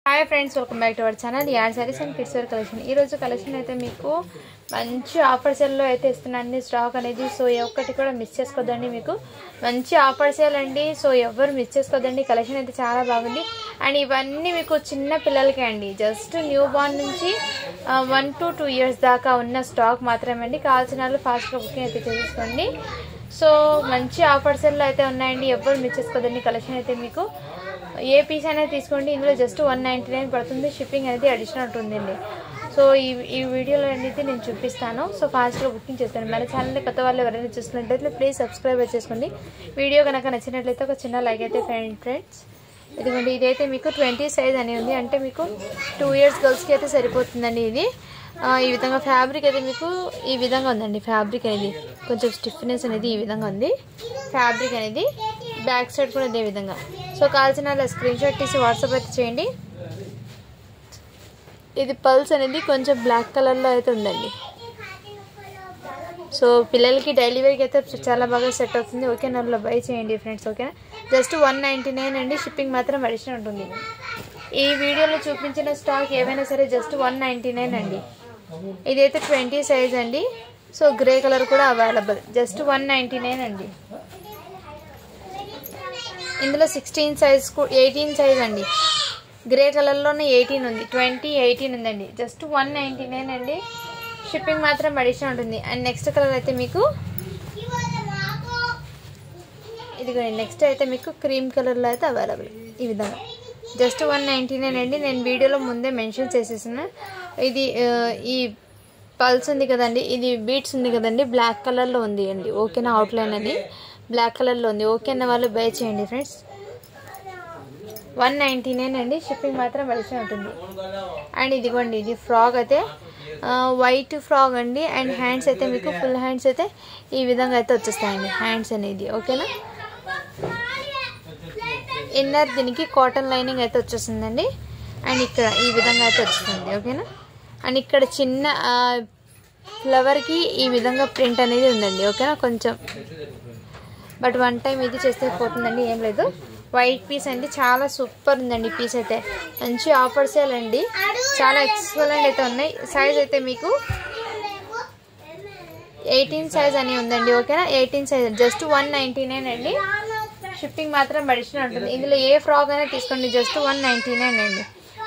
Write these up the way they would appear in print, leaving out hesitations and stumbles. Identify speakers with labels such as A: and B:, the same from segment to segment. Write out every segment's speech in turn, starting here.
A: Hi friends welcome back to our channel यार saris and kids wear collection ఈ రోజు collection అయితే మీకు మంచి ఆఫర్ సేల్ లో అయితే ఇస్తున్నానండి స్టాక్ అనేది సో ఏ ఒక్కటి కూడా మిస్ చేసుకోదండి మీకు మంచి ఆఫర్ సేల్ అండి సో ఎవరు మిస్ చేసుకోదండి కలెక్షన్ అయితే చాలా బాగుంది అండ్ ఇవన్నీ మీకు చిన్న పిల్లలకే అండి జస్ట్ న్యూ బోర్న్ నుంచి 1 to 2 ఇయర్స్ దాకా ఉన్న స్టాక్ మాత్రమే అండి కావాల్సిన వాళ్ళు ఫాస్ట్ గా బుకింగ్ అయితే చేసుకోండి సో మంచి ఆఫర్ సేల్ లో అయితే ఉన్నాయండి ఎవరు మిస్ చేసుకోదండి కలెక్షన్ అయితే మీకు ఏ పీస్ అనేది తీసుకోండి ఇందులో జస్ట్ 199 పడుతుంది షిప్పింగ్ అనేది అడిషనల్ ఉంటుందండి సో ఈ వీడియోలో అనేది నేను చూపిస్తాను సో ఫాస్ట్గా బుకింగ్ చేసుకోండి మన ఛానల్ని కొత్త వాళ్ళు ఎవరైనా చూస్తున్నట్లయితే ప్లీజ్ సబ్స్క్రైబ్ చేసుకోండి వీడియో కనుక నచ్చినట్లయితే ఒక చిన్న లైక్ అయితే ఫ్రెండ్స్ ఇదిగోండి ఇదైతే మీకు 20 సైజ్ అని ఉంది అంటే మీకు 2 ఇయర్స్ గర్ల్స్కి అయితే సరిపోతుందండి ఇది ఈ విధంగా ఫ్యాబ్రిక్ అయితే మీకు ఈ విధంగా ఉందండి ఫ్యాబ్రిక్ అనేది కొంచెం స్టిఫ్నెస్ అనేది ఈ విధంగా ఉంది ఫ్యాబ్రిక్ అనేది బ్యాక్ సైడ్ కూడా అదే విధంగా సో కావాల్సిన స్క్రీన్ షాట్ తీసి వాట్సాప్ అయితే చేయండి ఇది పల్స్ అనేది కొంచెం బ్లాక్ కలర్లో అయితే ఉందండి సో పిల్లలకి డైలీ వేర్కి అయితే చాలా బాగా సెట్ అవుతుంది ఓకే నన్ను బై చేయండి ఫ్రెండ్స్ ఓకేనా జస్ట్ 199 అండి షిప్పింగ్ మాత్రం అడిషనల్ ఉంటుంది ఈ వీడియోలో చూపించిన స్టాక్ ఏవైనా సరే జస్ట్ 199 అండి ఇదైతే 20 సైజ్ అండి సో గ్రే కలర్ కూడా అవైలబుల్ జస్ట్ 199 అండి ఇందులో 16 సైజ్ 18 సైజ్ అండి గ్రే కలర్లోనే 18 ఉంది 18 ఉందండి జస్ట్ 199 అండి షిప్పింగ్ మాత్రం అడిషనల్ ఉంటుంది అండ్ నెక్స్ట్ కలర్ అయితే మీకు ఇదిగోండి నెక్స్ట్ అయితే మీకు క్రీమ్ కలర్లో అయితే అవైలబుల్ ఈ విధంగా జస్ట్ 199 అండి నేను వీడియోలో ముందే మెన్షన్ చేసేసాను ఇది ఈ పల్స్ ఉంది కదండి ఇది బీట్స్ ఉంది కదండి బ్లాక్ కలర్లో ఉంది అండి ఓకేనా అవుట్లైన్ అని బ్లాక్ కలర్లో ఉంది ఓకే అన్న వాళ్ళు బై చేయండి ఫ్రెండ్స్ 199 అండి షిప్పింగ్ మాత్రం అడిషనల్ ఉంటుంది అండ్ ఇదిగోండి ఇది ఫ్రాక్ అయితే వైట్ ఫ్రాక్ అండి అండ్ హ్యాండ్స్ అయితే మీకు ఫుల్ హ్యాండ్స్ అయితే ఈ విధంగా అయితే వచ్చేస్తాయండి హ్యాండ్స్ అనేది ఓకేనా ఇన్నర్ దీనికి కాటన్ లైనింగ్ అయితే వచ్చేస్తుందండి అండ్ ఇక్కడ ఈ విధంగా అయితే వచ్చేస్తుంది ఓకేనా అండ్ ఇక్కడ చిన్న ఫ్లవర్కి ఈ విధంగా ప్రింట్ అనేది ఉందండి ఓకేనా కొంచెం బట్ వన్ టైం ఇది చేస్తే పోతుందండి ఏం లేదు వైట్ పీస్ అండి చాలా సూపర్ ఉందండి పీస్ అయితే మంచి ఆఫర్ సేల్ అండి చాలా ఎక్సలెంట్ అయితే ఉన్నాయి సైజ్ అయితే మీకు 18 సైజ్ అని ఉందండి ఓకేనా 18 సైజ్ జస్ట్ 199 అండి షిప్పింగ్ మాత్రం అడిషనల్ ఉంటుంది ఇందులో ఏ ఫ్రాక్ అయినా తీసుకోండి జస్ట్ 199 అండి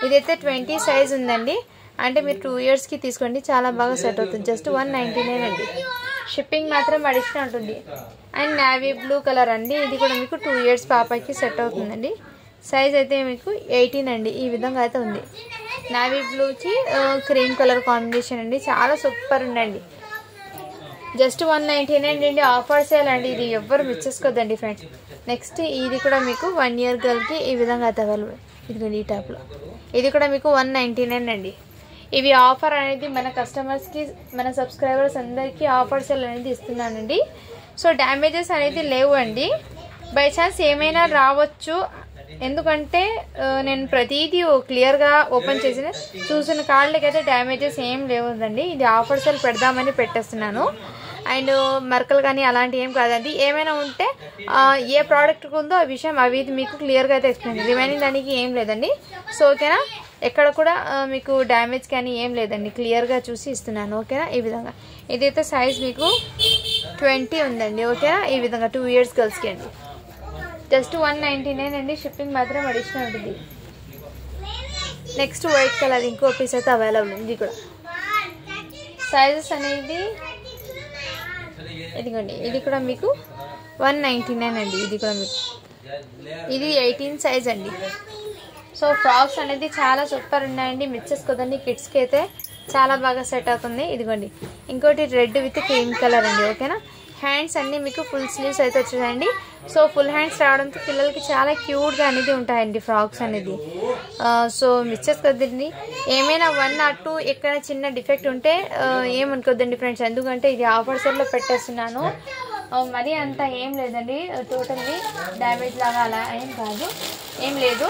A: ఇదైతే 20 సైజ్ ఉందండి అంటే మీరు 2 ఇయర్స్కి తీసుకోండి చాలా బాగా సెట్ అవుతుంది జస్ట్ 199 అండి షిప్పింగ్ మాత్రం అడిషనల్ ఉంటుంది అండ్ నావీ బ్లూ కలర్ అండి ఇది కూడా మీకు 2 ఇయర్స్ పాపకి సెట్ అవుతుందండి సైజ్ అయితే మీకు 18 అండి ఈ విధంగా అయితే ఉంది నావీ బ్లూకి క్రీమ్ కలర్ కాంబినేషన్ అండి చాలా సూపర్ ఉందండి జస్ట్ 199 అండి ఆఫర్ సేల్ అండి ఇది ఎవ్వరు మిస్ చేసుకోవద్దండి ఫ్రెండ్స్ నెక్స్ట్ ఇది కూడా మీకు 1 ఇయర్ గర్ల్కి ఈ విధంగా అయితే అవైలబుల్ ఇదిగోండి ఈ టాప్లో ఇది కూడా మీకు 199 అండి ఇవి ఆఫర్ అనేది మన కస్టమర్స్కి మన సబ్స్క్రైబర్స్ అందరికీ ఆఫర్ సేల్ అనేది ఇస్తున్నానండి సో డ్యామేజెస్ అనేది లేవు అండి బై ఛాన్స్ ఏమైనా రావచ్చు ఎందుకంటే నేను ప్రతిదీ క్లియర్గా ఓపెన్ చేసిన చూసిన కార్డులకైతే డ్యామేజెస్ ఏం లేవుందండి ఇది ఆఫర్ సేల్ పెడదామని పెట్టేస్తున్నాను అండ్ మరకలు కానీ అలాంటివి ఏం కాదండి ఏమైనా ఉంటే ఏ ప్రోడక్ట్ ఉందో ఆ విషయం అవి మీకు క్లియర్గా అయితే ఎక్స్ప్లెయిన్ రిమైనింగ్ దానికి ఏం లేదండి సో ఓకేనా ఎక్కడ కూడా మీకు డ్యామేజ్ కానీ ఏం లేదండి క్లియర్గా చూసి ఇస్తున్నాను ఓకేనా ఈ విధంగా ఇదైతే సైజ్ మీకు 20 ఉందండి ఓకేనా ఈ విధంగా 2 ఇయర్స్ గర్ల్స్కి అండి జస్ట్ 199 అండి షిప్పింగ్ మాత్రం అడిషనల్ ఉంటుంది నెక్స్ట్ వైట్ కలర్ ఇంకో పీస్ అయితే అవైలబుల్ ఉంది ఇది కూడా సైజెస్ అనేది ఇదిగోండి ఇది కూడా మీకు 199 అండి ఇది కూడా మీకు ఇది 18 సైజ్ అండి సో ఫ్రాక్స్ అనేది చాలా సూపర్ ఉన్నాయండి మిస్ చేసుకోదండి కిడ్స్కి అయితే చాలా బాగా సెట్ అవుతుంది ఇదిగోండి ఇంకోటి రెడ్ విత్ క్రీమ్ కలర్ అండి ఓకేనా హ్యాండ్స్ అన్నీ మీకు ఫుల్ స్లీవ్స్ అయితే వచ్చాయండి సో ఫుల్ హ్యాండ్స్ రావడంతో పిల్లలకి చాలా క్యూట్గా అనేది ఉంటాయండి ఫ్రాక్స్ అనేది సో మిస్ చేసుకోద్దండి ఏమైనా 1 or 2 ఎక్కడ చిన్న డిఫెక్ట్ ఉంటే ఏమనుకోద్దండి ఫ్రెండ్స్ ఎందుకంటే ఇది ఆఫర్ సేల్లో పెట్టేస్తున్నాను మరీ అంత ఏం లేదండి టోటల్లీ డ్యామేజ్ లాగా అలా ఏం కాదు ఏం లేదు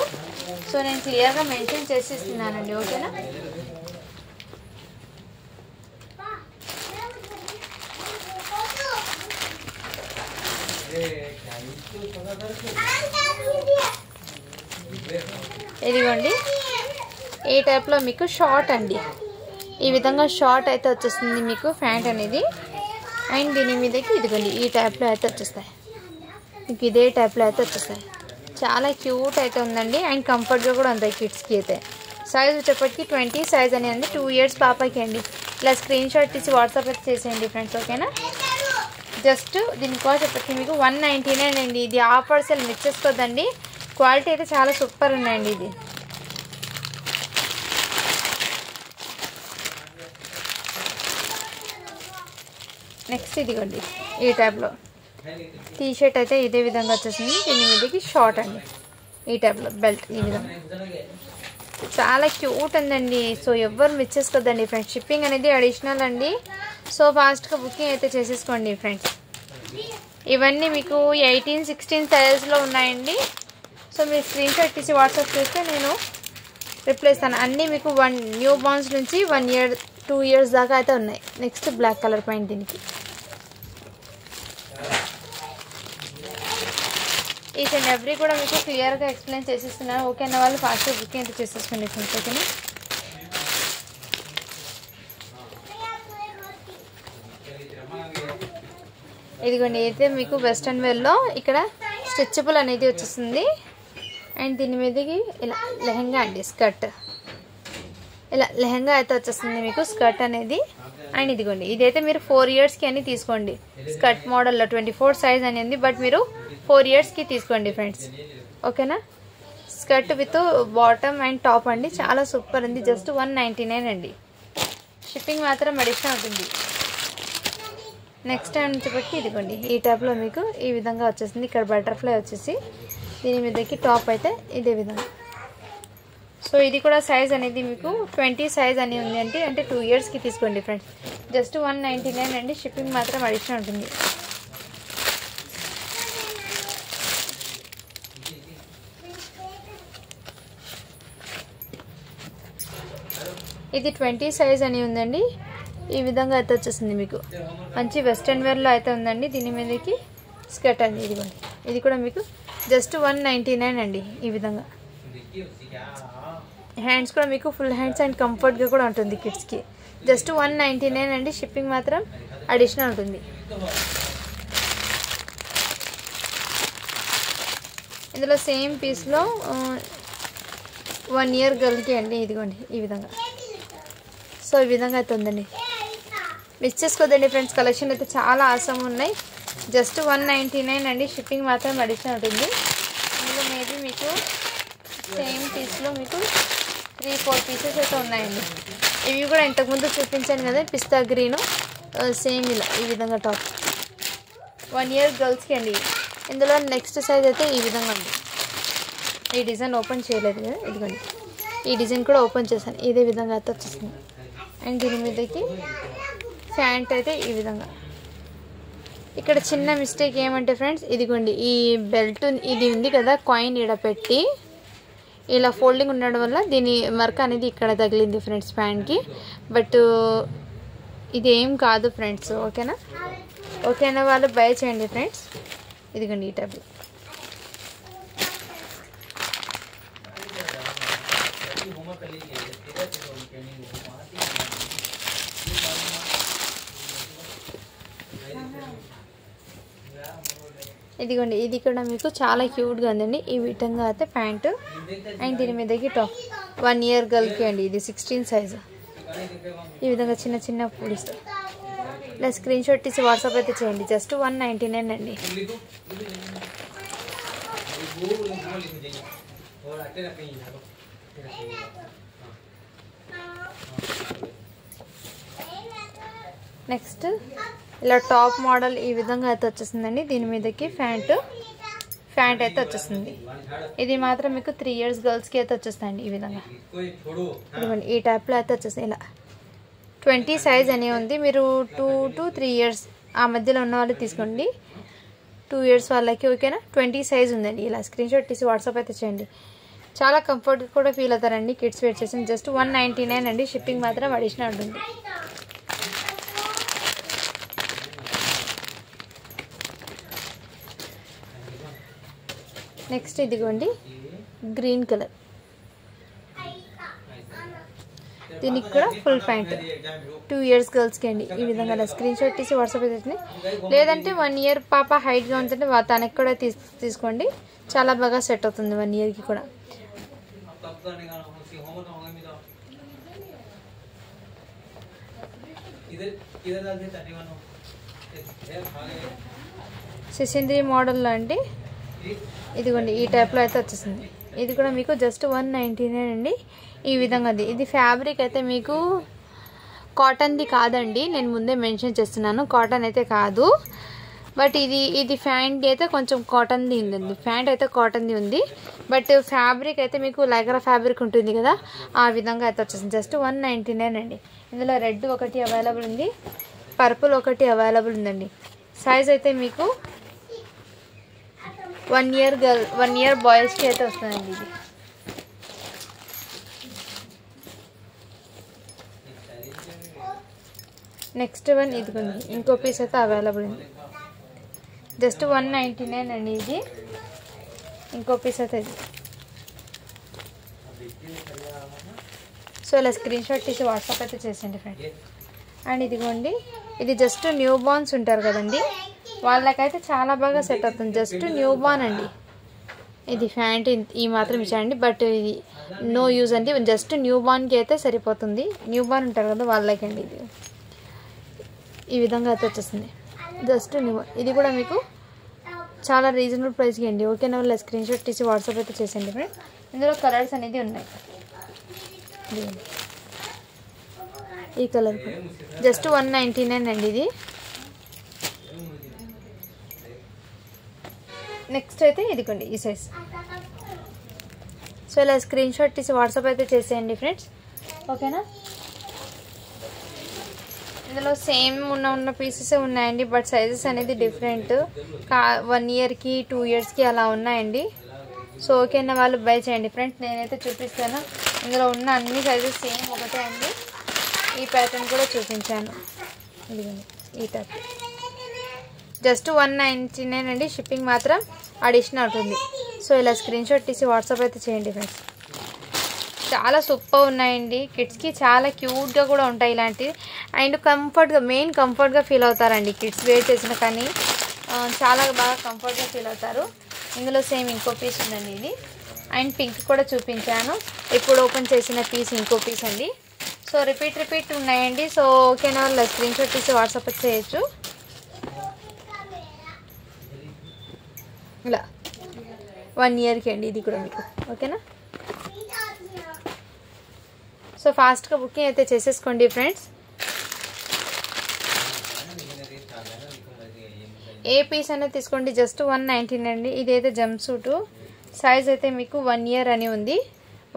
A: సో నేను క్లియర్గా మెన్షన్ చేసి ఇస్తున్నానండి ఓకేనా ఇదిగోండి ఈ టైప్లో మీకు షార్ట్ అండి, ఈ విధంగా షార్ట్ అయితే వచ్చేస్తుంది మీకు ప్యాంట్ అనేది. అండ్ దీని మీదకి ఇదిగోండి ఈ టైప్లో అయితే వచ్చేస్తాయి మీకు, ఇదే టైప్లో అయితే వచ్చేస్తాయి. చాలా క్యూట్ అయితే ఉందండి అండ్ కంఫర్ట్గా కూడా ఉంది కిడ్స్కి అయితే. సైజ్ వచ్చేప్పటికి 20 సైజ్ అనేది 2 ఇయర్స్ పాపకి అండి. ఇలా స్క్రీన్ షాట్ తీసి వాట్సాప్ అయితే చేసేయండి ఫ్రెండ్స్, ఓకేనా. జస్ట్ దీని కాస్ట్ వచ్చేప్పటికి మీకు 199 అండి. ఇది ఆఫర్స్ అలా మిస్ చేసుకోవద్దండి, క్వాలిటీ అయితే చాలా సూపర్ ఉన్నాయండి. ఇది నెక్స్ట్ ఇదిగోండి ఈ టైప్లో టీ షర్ట్ అయితే ఇదే విధంగా వచ్చేసింది. దీని మీదకి షార్ట్ అండి, ఈ టైప్లో బెల్ట్ ఈ విధంగా చాలా క్యూట్ ఉందండి. సో ఎవ్వరు మిస్ చేసుకోవద్దండి ఫ్రెండ్స్. షిప్పింగ్ అనేది అడిషనల్ అండి, సో ఫాస్ట్గా బుకింగ్ అయితే చేసేసుకోండి ఫ్రెండ్స్. ఇవన్నీ మీకు 18, 16 సైజెస్లో ఉన్నాయండి. సో మీరు స్క్రీన్ షాట్ తీసి వాట్సాప్ చేస్తే నేను రిప్లై ఇస్తాను. అన్నీ మీకు న్యూ బార్న్స్ నుంచి 1 ఇయర్ 2 ఇయర్స్ దాకా అయితే ఉన్నాయి. నెక్స్ట్ బ్లాక్ కలర్ పాయింట్, దీనికి ఈచ్ అండ్ ఎవ్రీ కూడా మీకు క్లియర్గా ఎక్స్ప్లెయిన్ చేసేస్తున్నాను. ఓకే అన్న వాళ్ళు ఫాస్ట్గా బుకింగ్ అయితే చేసేసుకోండి ఫ్రెండ్స్, ఓకేనా. ఇదిగోండి అయితే మీకు వెస్ట్రన్ వేర్లో ఇక్కడ స్ట్రెచబుల్ అనేది వచ్చేస్తుంది. అండ్ దీని మీదకి ఇలా లెహంగా అండి, స్కర్ట్ ఇలా లెహంగా అయితే వచ్చేస్తుంది మీకు స్కర్ట్ అనేది. అండ్ ఇదిగోండి ఇదైతే మీరు 4 ఇయర్స్కి అని తీసుకోండి. స్కర్ట్ మోడల్లో 24 సైజ్ అనేది, బట్ మీరు 4 ఇయర్స్కి తీసుకోండి ఫ్రెండ్స్, ఓకేనా. Skirt with bottom and top అండి, చాలా సూపర్ ఉంది. జస్ట్ 199 అండి. షిప్పింగ్ మాత్రం అడిషనల్ ఉంటుంది. నెక్స్ట్ టైం వచ్చేప్పటికి ఇదిగోండి ఈ టైప్లో మీకు ఈ విధంగా వచ్చేసింది. ఇక్కడ బటర్ఫ్లై వచ్చేసి దీని మీదకి టాప్ అయితే ఇదే విధంగా. సో ఇది కూడా సైజ్ అనేది మీకు 20 సైజ్ అని ఉంది అంటే 2 ఇయర్స్కి తీసుకోండి ఫ్రెండ్స్. జస్ట్ 199 అండి. షిప్పింగ్ మాత్రం అడిషనల్ ఉంటుంది. ఇది 20 సైజ్ అని ఉందండి. ఈ విధంగా అయితే వచ్చేసింది మీకు, మంచి వెస్ట్రన్ వేర్లో అయితే ఉందండి. దీని మీదకి స్కర్ట్ అండి, ఇదిగోండి ఇది కూడా మీకు జస్ట్ 199 అండి. ఈ విధంగా హ్యాండ్స్ కూడా మీకు ఫుల్ హ్యాండ్స్ అండ్ కంఫర్ట్గా కూడా ఉంటుంది కిడ్స్కి. జస్ట్ 199 అండి. షిప్పింగ్ మాత్రం అడిషనల్ ఉంటుంది. ఇందులో సేమ్ పీస్లో 1 ఇయర్ గర్ల్కి అండి, ఇదిగోండి ఈ విధంగా. సో ఈ విధంగా అయితే ఉందండి, మిస్ చేసుకోదండి ఫ్రెండ్స్. కలెక్షన్ అయితే చాలా ఆసమ్ ఉన్నాయి. జస్ట్ 199 అండి. షిప్పింగ్ మాత్రం అడిషనల్ ఉంటుంది. ఇందులో మేబీ మీకు సేమ్ పీస్లో మీకు 3-4 పీసెస్ అయితే ఉన్నాయండి. ఇవి కూడా ఇంతకుముందు చూపించాను కదా, పిస్తా గ్రీను సేమ్ ఇలా ఈ విధంగా టాప్ 1 ఇయర్ గర్ల్స్కి అండి. ఇందులో నెక్స్ట్ సైజ్ అయితే ఈ విధంగా ఉంది. ఈ డిజైన్ ఓపెన్ చేయలేదు కదా, ఇదిగోండి ఈ డిజైన్ కూడా ఓపెన్ చేశాను. ఇదే విధంగా అయితే వచ్చేసింది. అండ్ దీని మీదకి ప్యాంట్ అయితే ఈ విధంగా. ఇక్కడ చిన్న మిస్టేక్ ఏమంటే ఫ్రెండ్స్, ఇదిగోండి ఈ బెల్ట్ ఇది ఉంది కదా, కాయిన్ ఈడ పెట్టి ఇలా ఫోల్డింగ్ ఉండడం వల్ల దీని మరక అనేది ఇక్కడ తగిలింది ఫ్రెండ్స్ ప్యాంట్కి. బట్ ఇది ఏం కాదు ఫ్రెండ్స్, ఓకేనా. ఓకేనా వాళ్ళు బై చేయండి ఫ్రెండ్స్. ఇదిగోండి ఈ టైప్లో ఇదిగోండి. ఇది కూడా మీకు చాలా క్యూట్గా ఉందండి. ఈ విధంగా అయితే ప్యాంటు అండ్ దీని మీదకి టాప్ 1 ఇయర్ గర్ల్కి అండి. ఇది 16 సైజు. ఈ విధంగా చిన్న చిన్న పూడిస్తూ ఇలా స్క్రీన్ షాట్ తీసి వాట్సాప్ అయితే చేయండి. జస్ట్ 199 అండి. నెక్స్ట్ ఇలా టాప్ మోడల్ ఈ విధంగా అయితే వచ్చేసిందండి. దీని మీదకి ప్యాంట్ అయితే వచ్చేస్తుంది. ఇది మాత్రం మీకు 3 ఇయర్స్ గర్ల్స్కి అయితే వచ్చేస్తాయండి. ఈ విధంగా ఇదిగోండి ఈ టైప్లో అయితే వచ్చేస్తాయి. ఇలా 20 సైజ్ అని ఉంది. మీరు 2 to 3 ఇయర్స్ ఆ మధ్యలో ఉన్న వాళ్ళు తీసుకోండి. 2 ఇయర్స్ వాళ్ళకి ఓకేనా. 20 సైజ్ ఉందండి. ఇలా స్క్రీన్ షాట్ తీసి వాట్సాప్ అయితే చేయండి. చాలా కంఫర్ట్ కూడా ఫీల్ అవుతారండి కిడ్స్ వేర్ చేసి. జస్ట్ 199 అండి. షిప్పింగ్ మాత్రం అడిషనల్ ఉంటుంది. నెక్స్ట్ ఇదిగోండి గ్రీన్ కలర్ దీనికి కూడా ఫుల్ ప్యాంట్ 2 years గర్ల్స్కి అండి. ఈ విధంగా స్క్రీన్ షాట్ తీసి వాట్సాప్ అయితే, లేదంటే 1 year పాప హైట్గా ఉంటుంటే తనకి కూడా తీసుకోండి. చాలా బాగా సెట్ అవుతుంది 1 yearకి కూడా. సిసింద్రి మోడల్లో అండి, ఇదిగోండి ఈ టైప్లో అయితే వచ్చేసింది. ఇది కూడా మీకు జస్ట్ 199 అండి. ఈ విధంగా ఇది ఫ్యాబ్రిక్ అయితే మీకు కాటన్ది కాదండి, నేను ముందే మెన్షన్ చేస్తున్నాను, కాటన్ అయితే కాదు. బట్ ఇది ఫ్యాంట్ అయితే కొంచెం కాటన్ది ఉందండి, ఫ్యాంట్ అయితే కాటన్ది ఉంది. బట్ ఫ్యాబ్రిక్ అయితే మీకు లైక్రా ఫ్యాబ్రిక్ ఉంటుంది కదా, ఆ విధంగా అయితే వచ్చేసింది. జస్ట్ 199 అండి. ఇందులో రెడ్ ఒకటి అవైలబుల్ ఉంది, పర్పుల్ ఒకటి అవైలబుల్ ఉందండి. సైజ్ అయితే మీకు 1 year బాయ్స్కి అయితే వస్తుందండి. ఇది నెక్స్ట్ వన్ ఇదిగోండి, ఇంకో పీస్ అయితే అవైలబుల్ ఉంది. జస్ట్ 199 అండి. ఇది ఇంకో పీస్ అయితే ఇది. సో ఇలా స్క్రీన్ షాట్ తీసి వాట్సాప్ అయితే చేసేయండి ఫ్రెండ్. అండ్ ఇదిగోండి, ఇది జస్ట్ న్యూ బార్న్స్ ఉంటారు కదండి, వాళ్ళకైతే చాలా బాగా సెట్ అవుతుంది. జస్ట్ న్యూ బార్న్ అండి. ఇది ప్యాంట్ ఈ మాత్రం ఇచ్చాయండి, బట్ ఇది నో యూజ్ అండి. జస్ట్ న్యూ బార్న్కి అయితే సరిపోతుంది. న్యూ బార్న్ ఉంటారు కదా వాళ్ళకండి. ఇది ఈ విధంగా అయితే వచ్చేస్తుంది. జస్ట్ న్యూ, ఇది కూడా మీకు చాలా రీజనబుల్ ప్రైస్కి అండి. ఓకేనా, వాళ్ళ స్క్రీన్ షాట్ తీసి వాట్సాప్ అయితే చేసేయండి ఫ్రెండ్. ఇందులో కలర్స్ అనేది ఉన్నాయి. ఈ కలర్ కూడా జస్ట్ 199 అండి. ఇది నెక్స్ట్ అయితే ఇదిగోండి ఈ సైజ్. సో ఇలా స్క్రీన్ షాట్ తీసి వాట్సాప్ అయితే చేసేయండి ఫ్రెండ్స్. ఓకేనా, ఇందులో సేమ్ ఉన్న పీసెస్ ఉన్నాయండి, బట్ సైజెస్ అనేది డిఫరెంట్. 1 yearకి 2 yearsకి అలా ఉన్నాయండి. సో ఓకేనా, వాళ్ళు బై చేయండి ఫ్రెండ్స్. నేనైతే చూపిస్తాను, ఇందులో ఉన్న అన్ని సైజెస్ సేమ్ ఒకటే అండి. ఈ ప్యాటర్న్ కూడా చూపించాను. ఇదిగోండి ఈ టైప్. జస్ట్ 199 అండి. షిప్పింగ్ మాత్రం అడిషనల్ అవుతుంది. సో ఇలా స్క్రీన్ షాట్ తీసి వాట్సాప్ అయితే చేయండి ఫ్రెండ్స్. చాలా సూపర్ ఉన్నాయండి. కిడ్స్కి చాలా క్యూట్గా కూడా ఉంటాయి ఇలాంటివి. అండ్ కంఫర్ట్గా ఫీల్ అవుతారండి కిడ్స్ వేర్ చేసిన, కానీ చాలా బాగా కంఫర్ట్గా ఫీల్ అవుతారు. ఇందులో సేమ్ ఇంకో పీస్ ఉందండి ఇది. అండ్ పింక్ కూడా చూపించాను, ఇప్పుడు ఓపెన్ చేసిన పీస్ ఇంకో పీస్ అండి. సో రిపీట్ ఉన్నాయండి. సో ఓకేనా, వాళ్ళ స్క్రీన్ షాట్ తీసి వాట్సాప్ చేయొచ్చు. ఇలా 1 yearకి అండి ఇది కూడా మీకు. ఓకేనా, సో ఫాస్ట్గా బుకింగ్ అయితే చేసేసుకోండి ఫ్రెండ్స్. ఏ పీస్ అనేది తీసుకోండి, జస్ట్ 199 అండి. ఇదైతే జంప్ సూటు, సైజ్ అయితే మీకు 1 year అని ఉంది.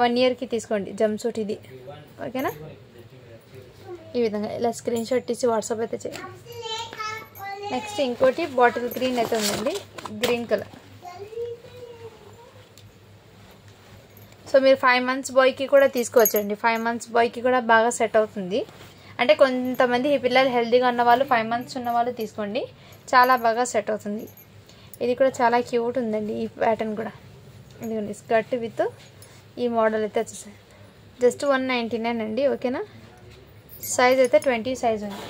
A: 1 yearకి తీసుకోండి జంప్ సూట్ ఇది. ఓకేనా, ఈ విధంగా ఇలా స్క్రీన్ షాట్ తీసి వాట్సాప్ అయితే చేయండి. నెక్స్ట్ ఇంకోటి బాటిల్ గ్రీన్ అయితే ఉందండి, గ్రీన్ కలర్. సో మీరు 5 months బాయ్కి కూడా తీసుకోవచ్చండి. 5 months బాయ్కి కూడా బాగా సెట్ అవుతుంది. అంటే కొంతమంది పిల్లలు హెల్తీగా ఉన్న వాళ్ళు 5 months ఉన్న వాళ్ళు తీసుకోండి, చాలా బాగా సెట్ అవుతుంది. ఇది కూడా చాలా క్యూట్ ఉందండి. ఈ ప్యాటర్న్ కూడా ఇదిగోండి, స్కర్ట్ విత్ ఈ మోడల్ అయితే వచ్చేసాయి. జస్ట్ 199 అండి. ఓకేనా, సైజ్ అయితే 20 సైజ్ ఉంది.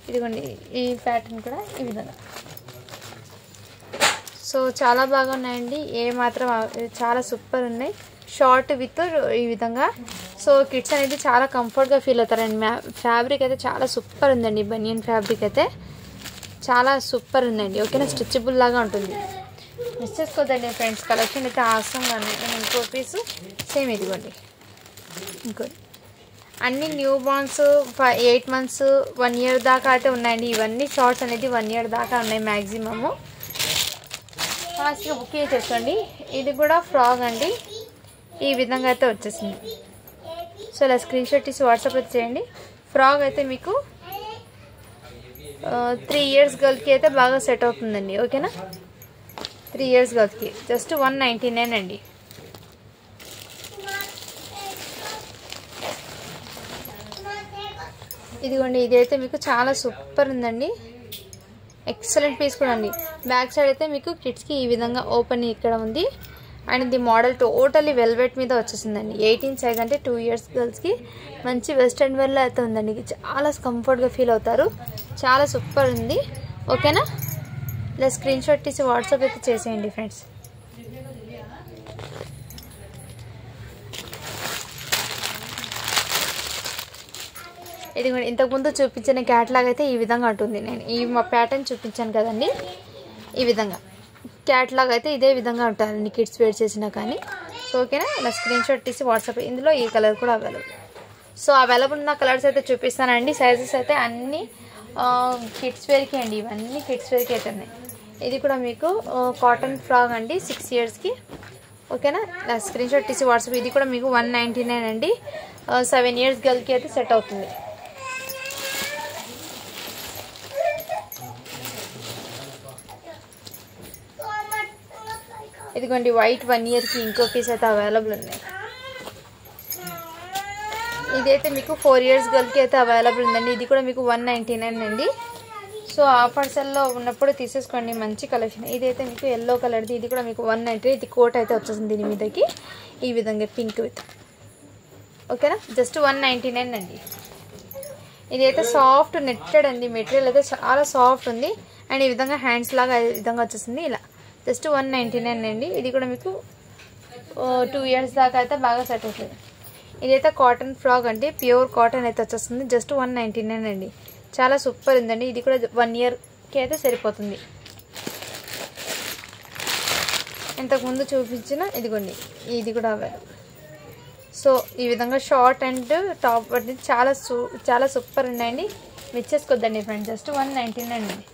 A: ఇదిగోండి ఈ ప్యాటర్న్ కూడా ఈ విధంగా. సో చాలా బాగా ఉన్నాయండి. ఏ మాత్రం చాలా సూపర్ ఉన్నాయి. షార్ట్ విత్ ఈ విధంగా. సో కిడ్స్ అనేది చాలా కంఫర్ట్గా ఫీల్ అవుతారండి. ఫ్యాబ్రిక్ అయితే చాలా సూపర్ ఉందండి. బనియన్ ఫ్యాబ్రిక్ అయితే చాలా సూపర్ ఉందండి. ఓకేనా, స్ట్రెచబుల్ లాగా ఉంటుంది. మిస్ చేసుకోదండి ఫ్రెండ్స్, కలెక్షన్ అయితే ఆసంగా ఉన్నాయి. నేను ఇంకో పీసు సేమ్ ఇదిగోండి ఇంకోటి. అన్ని న్యూ బార్న్స్ 8 months 1 year దాకా అయితే ఉన్నాయండి. ఇవన్నీ షార్ట్స్ అనేది 1 year దాకా ఉన్నాయి మ్యాక్సిమము. ఫాస్ట్గా బుక్ చేసుకోండి. ఇది కూడా ఫ్రాక్ అండి, ఈ విధంగా అయితే వచ్చేసింది. సో ఇలా స్క్రీన్ షాట్ తీసి వాట్సాప్ అయితే చేయండి. ఫ్రాక్ అయితే మీకు 3 years గర్ల్కి అయితే బాగా సెట్ అవుతుందండి. ఓకేనా, 3 years గర్ల్స్కి జస్ట్ 199 అండి. ఇదిగోండి, ఇదైతే మీకు చాలా సూపర్ ఉందండి. ఎక్సలెంట్ పీస్ కూడా అండి. బ్యాక్ సైడ్ అయితే మీకు కిడ్స్కి ఈ విధంగా ఓపెన్ ఇక్కడ ఉంది. అండ్ ఇది మోడల్ టోటలీ వెల్వెట్ మీద వచ్చేసిందండి. 18 సైజ్ అంటే 2 ఇయర్స్ గర్ల్స్కి మంచి వెస్ట్రన్ వేర్లో అయితే ఉందండి. చాలా కంఫర్ట్గా ఫీల్ అవుతారు. చాలా సూపర్ ఉంది. ఓకేనా, ఇలా స్క్రీన్ షాట్ తీసి వాట్సాప్ అయితే చేసేయండి ఫ్రెండ్స్. ఇది కూడా ఇంతకుముందు చూపించిన క్యాట్లాగ్ అయితే ఈ విధంగా ఉంటుంది. నేను ఈ మా ప్యాటర్న్ చూపించాను కదండి, ఈ విధంగా క్యాట్లాగ్ అయితే ఇదే విధంగా ఉంటారండి కిడ్స్ వేర్ చేసినా కానీ. సో ఓకేనా, ఇలా స్క్రీన్ షాట్ తీసి వాట్సాప్. ఇందులో ఈ కలర్ కూడా అవైలబుల్. సో అవైలబుల్ ఉన్న కలర్స్ అయితే చూపిస్తానండి. సైజెస్ అయితే అన్నీ కిడ్స్ వేర్కి అండి, ఇవన్నీ కిడ్స్ వేర్కి అయితే ఉన్నాయి. ఇది కూడా మీకు కాటన్ ఫ్రాక్ అండి 6 ఇయర్స్కి. ఓకేనా, ఇలా స్క్రీన్ షాట్ తీసి వాట్సాప్. ఇది కూడా మీకు 199 అండి. 7 ఇయర్స్ గర్ల్కి అయితే సెట్ అవుతుంది. ఇదిగోండి వైట్ 1 ఇయర్కి ఇంకో పీస్ అయితే అవైలబుల్ ఉన్నాయి. ఇదైతే మీకు 4 ఇయర్స్ గర్ల్కి అయితే అవైలబుల్ ఉందండి. ఇది కూడా మీకు 199 అండి. సో ఆఫర్స్లో ఉన్నప్పుడు తీసేసుకోండి, మంచి కలెక్షన్. ఇదైతే మీకు ఎల్లో కలర్ది. ఇది కూడా మీకు 190. ఇది కోట్ అయితే వచ్చేసింది దీని మీదకి ఈ విధంగా పింక్ విత్. ఓకేనా, జస్ట్ 199 అండి. ఇదైతే సాఫ్ట్ నెట్టెడ్ అండి, మెటీరియల్ అయితే చాలా సాఫ్ట్ ఉంది. అండ్ ఈ విధంగా హ్యాండ్స్ లాగా ఈ విధంగా వచ్చేసింది. ఇలా జస్ట్ 199 అండి. ఇది కూడా మీకు 2 ఇయర్స్ దాకా అయితే బాగా సెట్ అవుతుంది. ఇదైతే కాటన్ ఫ్రాక్ అండి, ప్యూర్ కాటన్ అయితే వచ్చేస్తుంది. జస్ట్ 199 అండి. చాలా సూపర్ ఉందండి. ఇది కూడా 1 ఇయర్కి అయితే సరిపోతుంది. ఇంతకుముందు చూపించిన ఇదిగోండి, ఇది కూడా అవైలబుల్. సో ఈ విధంగా షార్ట్ అండ్ టాప్ అంటే చాలా సూపర్ ఉన్నాయండి. Miss చేసుకోద్దండి friends. జస్ట్ 199 అండి.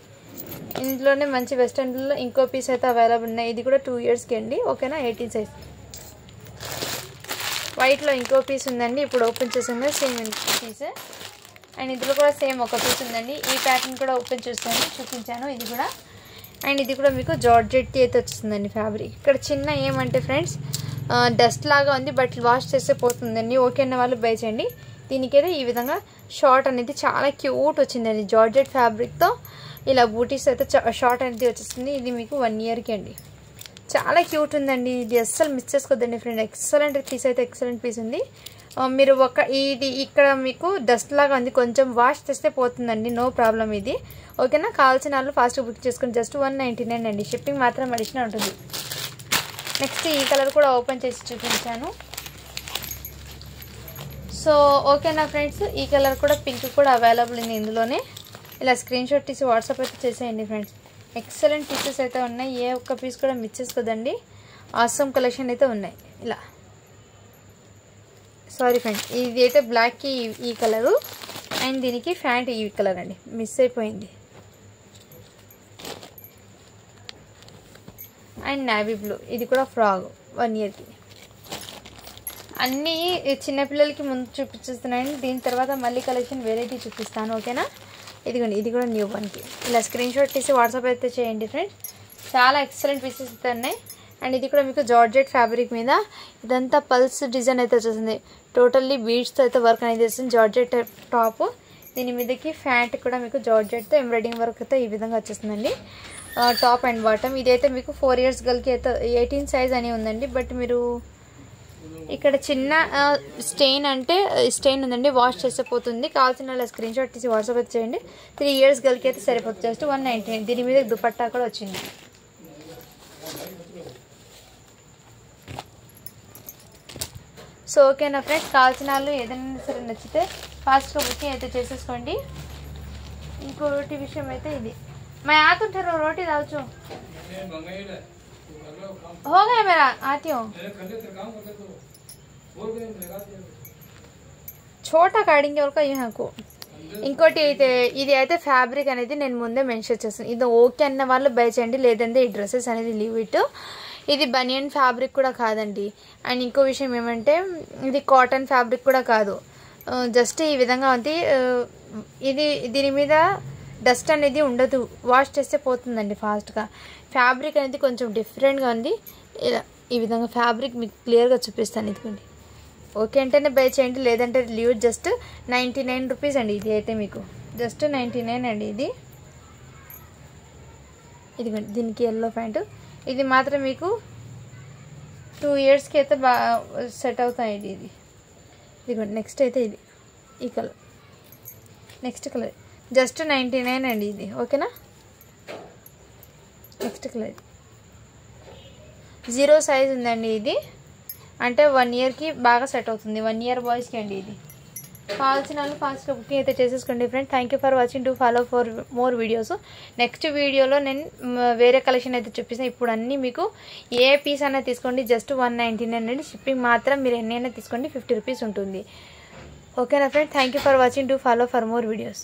A: ఇందులోనే మంచి వెస్టర్న్లో ఇంకో పీస్ అయితే అవైలబుల్ ఉన్నాయి. ఇది కూడా 2 ఇయర్స్కి అండి. ఓకేనా, 18 సైజ్. వైట్లో ఇంకో పీస్ ఉందండి, ఇప్పుడు ఓపెన్ చేసాము సేమ్ పీస్. అండ్ ఇందులో కూడా సేమ్ ఒక పీస్ ఉందండి. ఈ ప్యాటర్న్ కూడా ఓపెన్ చేస్తాను, చూపించాను ఇది కూడా. అండ్ ఇది కూడా మీకు జార్జెట్ అయితే వచ్చేస్తుందండి ఫ్యాబ్రిక్. ఇక్కడ చిన్న ఏమంటే ఫ్రెండ్స్ డస్ట్ లాగా ఉంది, బట్ వాష్ చేస్తే పోతుందండి. ఓకే అన్న వాళ్ళు బై చేయండి. దీనికైతే ఈ విధంగా షార్ట్ అనేది చాలా క్యూట్ వచ్చిందండి. జార్జెట్ ఫ్యాబ్రిక్తో ఇలా బూటీస్ అయితే షార్ట్ అనేది వచ్చేస్తుంది. ఇది మీకు 1 ఇయర్కి అండి. చాలా క్యూట్ ఉందండి. ఇది అస్సలు మిస్ చేసుకోద్దండి ఫ్రెండ్. ఎక్సలెంట్ పీస్ అయితే ఎక్సలెంట్ పీస్ ఉంది. మీరు ఇది ఇక్కడ మీకు డస్ట్ లాగా ఉంది, కొంచెం వాష్ చేస్తే పోతుందండి, నో ప్రాబ్లం ఇది. ఓకేనా, కావాల్సిన వాళ్ళు ఫాస్ట్గా బుక్ చేసుకుని. జస్ట్ 199 అండి. షిప్పింగ్ మాత్రం అడిషనల్ ఉంటుంది. నెక్స్ట్ ఈ కలర్ కూడా ఓపెన్ చేసి చూపించాను. సో ఓకేనా ఫ్రెండ్స్, ఈ కలర్ కూడా పింక్ కూడా అవైలబుల్ ఉంది ఇందులోనే. ఇలా స్క్రీన్ షాట్ తీసి వాట్సాప్ అయితే చేసేయండి ఫ్రెండ్స్. ఎక్సలెంట్ పీసెస్ అయితే ఉన్నాయి, ఏ ఒక్క పీస్ కూడా మిస్ చేసుకోదండి. ఆసమ్ కలెక్షన్ అయితే ఉన్నాయి. ఇలా సారీ ఫ్రెండ్స్, ఇది అయితే బ్లాక్కి ఈ కలరు అండ్ దీనికి ఫ్యాంట్ ఈ కలర్ అండి, మిస్ అయిపోయింది. అండ్ నావీ బ్లూ, ఇది కూడా ఫ్రాక్ 1 ఇయర్కి. అన్నీ చిన్నపిల్లలకి ముందు చూపించేస్తున్నాయండి. దీని తర్వాత మళ్ళీ కలెక్షన్ వెరైటీ చూపిస్తాను. ఓకేనా, ఇదిగోండి ఇది కూడా న్యూ వన్కి. ఇలా స్క్రీన్ షాట్ తీసి వాట్సాప్ అయితే చేయండి ఫ్రెండ్స్. చాలా ఎక్సలెంట్ పీసెస్ అయితే ఉన్నాయి. అండ్ ఇది కూడా మీకు జార్జెట్ ఫ్యాబ్రిక్ మీద ఇదంతా పల్స్ డిజైన్ అయితే వచ్చేసింది. టోటల్లీ బీడ్స్తో అయితే వర్క్ అనేది చేస్తుంది. జార్జెట్ టాప్, దీని మీదకి ఫ్యాంట్ కూడా మీకు జార్జెట్తో ఎంబ్రాయిడింగ్ వర్క్ అయితే ఈ విధంగా వచ్చేస్తుందండి. Top and bottom. ఇదైతే మీకు 4 ఇయర్స్ గర్ల్కి అయితే 18 సైజ్ అని ఉందండి. బట్ మీరు ఇక్కడ చిన్న స్టెయిన్ ఉందండి, వాష్ చేస్తే పోతుంది. కావాల్సిన స్క్రీన్ షాట్ తీసి వాట్సాప్ అయితే చేయండి. 3 ఇయర్స్ గర్ల్కి అయితే సరిపోతుంది. జస్ట్ 199. దీని మీద దుపట్టా కూడా వచ్చింది. సో ఓకేనా ఫ్రెండ్స్, కావాల్సిన వాళ్ళు ఏదైనా సరే నచ్చితే ఫాస్ట్గా బుకింగ్ అయితే చేసేసుకోండి. ఇంకోటి విషయం అయితే ఇది मैं आ तो ठहरो रोटी दाल चो हो गया मेरा आती हूँ छोटा काटेंगे और का यहाँ को ఇంకోటి అయితే ఇది అయితే ఫ్యాబ్రిక్ అనేది నేను ముందే మెన్షన్ చేస్తాను. ఇది ఓకే అన్న వాళ్ళు బై చేయండి, లేదంటే ఈ డ్రెస్సెస్ అనేది లీవ్ ఇట్. ఇది బనియన్ ఫ్యాబ్రిక్ కూడా కాదండి. అండ్ ఇంకో విషయం ఏమంటే ఇది కాటన్ ఫ్యాబ్రిక్ కూడా కాదు, జస్ట్ ఈ విధంగా ఉంది. ఇది దీని మీద డస్ట్ అనేది ఉండదు, వాష్ చేస్తే పోతుందండి ఫాస్ట్గా. ఫ్యాబ్రిక్ అనేది కొంచెం డిఫరెంట్గా ఉంది. ఇలా ఈ విధంగా ఫ్యాబ్రిక్ మీకు క్లియర్గా చూపిస్తాను. ఇదిగోండి, ఓకే అంటేనే బై చేయండి, లేదంటే లీవ్. జస్ట్ 99 రూపీస్ అండి. ఇది అయితే మీకు జస్ట్ 99 అండి. ఇదిగోండి, దీనికి ఎల్లో ప్యాంటు. ఇది మాత్రం మీకు 2 ఇయర్స్కి అయితే బాగా సెట్ అవుతాయండి. ఇదిగోండి. నెక్స్ట్ అయితే ఇది ఈ కలర్, నెక్స్ట్ కలర్ జస్ట్ 99 అండి ఇది. ఓకేనా. నెక్స్ట్ కలర్ 0 సైజ్ ఉందండి ఇది. అంటే 1 ఇయర్కి బాగా సెట్ అవుతుంది. 1 ఇయర్ బాయ్స్కి అండి ఇది. కావాల్సిన వాళ్ళు ఫాస్ట్గా బుకింగ్ అయితే చేసేసుకోండి friend. Thank you for watching. To follow for more videos. Next వీడియోలో నేను వేరే కలెక్షన్ అయితే చూపిస్తాను. ఇప్పుడు అన్నీ మీకు ఏ పీస్ అయినా తీసుకోండి జస్ట్ 199 అండి. షిప్పింగ్ మాత్రం మీరు ఎన్నైనా తీసుకోండి 50 రూపీస్ ఉంటుంది. ఓకేనా friend. Thank you for watching. To follow for more videos.